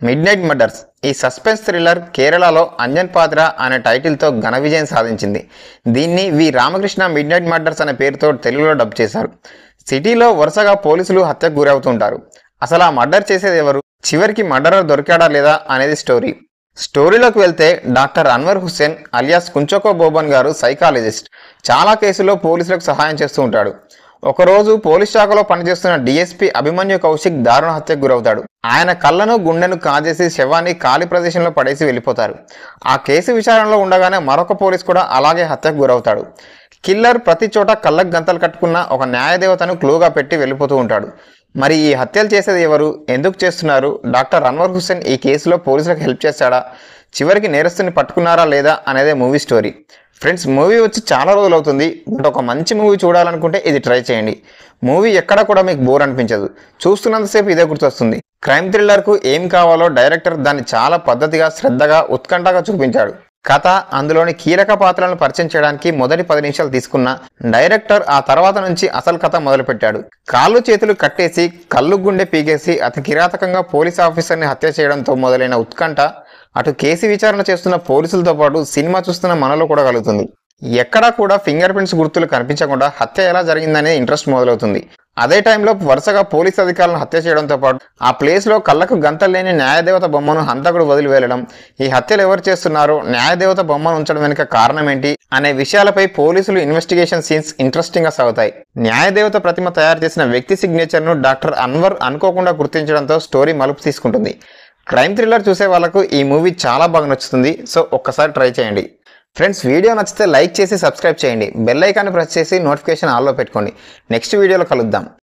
Mid night murders ఈ suspense thriller కేరళలో అంజన్ పాత్ర అనే టైటిల్తో ఘన విజయం సాధించింది. దీన్ని వి రామకృష్ణ మిడ్ నైట్ మర్డర్స్ అనే పేరుతో తెలుగులో డబ్ చేశారు. సిటీలో వరుసగా పోలీసులు హత్యకు గురవుతుంటారు. అసలు ఆ మర్డర్ చేసేది ఎవరు, చివరికి మర్డరర్ దొరికాడా లేదా అనేది స్టోరీలోకి వెళ్తే డాక్టర్ అన్వర్ హుస్సేన్ అలియాస్ కుంచకో బోబన్ గారు సైకాలజిస్ట్. చాలా కేసుల్లో పోలీసులకు సహాయం చేస్తూ ఉంటాడు. ఒకరోజు పోలీస్ శాఖలో పనిచేస్తున్న డిఎస్పీ అభిమన్యు కౌశిక్ దారుణ హత్యకు గురవుతాడు. ఆయన కళ్ళను గుండెను కాజేసి శవాన్ని ఖాళీ ప్రదేశంలో పడేసి వెళ్ళిపోతారు. ఆ కేసు విచారణలో ఉండగానే మరొక పోలీస్ కూడా అలాగే హత్యకు గురవుతాడు. కిల్లర్ ప్రతి చోట కళ్ళకు గంతలు కట్టుకున్న ఒక న్యాయదేవతను క్లూగా పెట్టి వెళ్ళిపోతూ ఉంటాడు. మరి ఈ హత్యలు చేసేది ఎవరు, ఎందుకు చేస్తున్నారు, డాక్టర్ అన్వర్ హుస్సేన్ ఈ కేసులో పోలీసులకు హెల్ప్ చేశాడా, చివరికి నేరస్తుని పట్టుకున్నారా లేదా అనేదే మూవీ స్టోరీ. ఫ్రెండ్స్, మూవీ వచ్చి చాలా రోజులు అవుతుంది. బట్ ఒక మంచి మూవీ చూడాలనుకుంటే ఇది ట్రై చేయండి. మూవీ ఎక్కడా కూడా మీకు బోర్ అనిపించదు. చూస్తున్నంతసేపు ఇదే గుర్తొస్తుంది. క్రైమ్ థ్రిల్లర్కు ఏం కావాలో డైరెక్టర్ దాన్ని చాలా పద్ధతిగా, శ్రద్ధగా, ఉత్కంఠగా చూపించాడు. కథ, అందులోని కీలక పాత్రలను పరిచయం చేయడానికి మొదటి 10 నిమిషాలు తీసుకున్న డైరెక్టర్ ఆ తర్వాత నుంచి అసలు కథ మొదలుపెట్టాడు. కాళ్ళు చేతులు కట్టేసి కళ్ళు గుండె పీకేసి అతి కిరాతకంగా పోలీస్ ఆఫీసర్ని హత్య చేయడంతో మొదలైన ఉత్కంఠ అటు కేసు విచారణ చేస్తున్న పోలీసులతో పాటు సినిమా చూస్తున్న మనలో కూడా కలుగుతుంది. ఎక్కడా కూడా ఫింగర్ ప్రింట్స్ గుర్తులు కనిపించకుండా హత్య ఎలా జరిగిందనే ఇంట్రెస్ట్ మొదలవుతుంది. అదే టైంలో వరుసగా పోలీస్ అధికారులను హత్య చేయడంతో పాటు ఆ ప్లేస్లో కళ్ళకు గంతలు లేని న్యాయదేవత బొమ్మను హంతకుడు వదిలి వెళ్ళడం, ఈ హత్యలు ఎవరు చేస్తున్నారో, న్యాయదేవత బొమ్మను ఉంచడం వెనుక కారణం ఏంటి అనే విషయాలపై పోలీసులు ఇన్వెస్టిగేషన్ సీన్స్ ఇంట్రెస్టింగ్ గా సాగుతాయి. న్యాయదేవత ప్రతిమ తయారు చేసిన వ్యక్తి సిగ్నేచర్ ను డాక్టర్ అన్వర్ అనుకోకుండా గుర్తించడంతో స్టోరీ మలుపు తీసుకుంటుంది. క్రైమ్ థ్రిల్లర్ చూసే వాళ్ళకు ఈ మూవీ చాలా బాగా నచ్చుతుంది. సో ఒక్కసారి ట్రై చేయండి. ఫ్రెండ్స్, వీడియో నచ్చితే లైక్ చేసి సబ్స్క్రైబ్ చేయండి. బెల్ ఐకాన్ని ప్రెస్ చేసి నోటిఫికేషన్ ఆన్లో పెట్టుకోండి. నెక్స్ట్ వీడియోలో కలుద్దాం.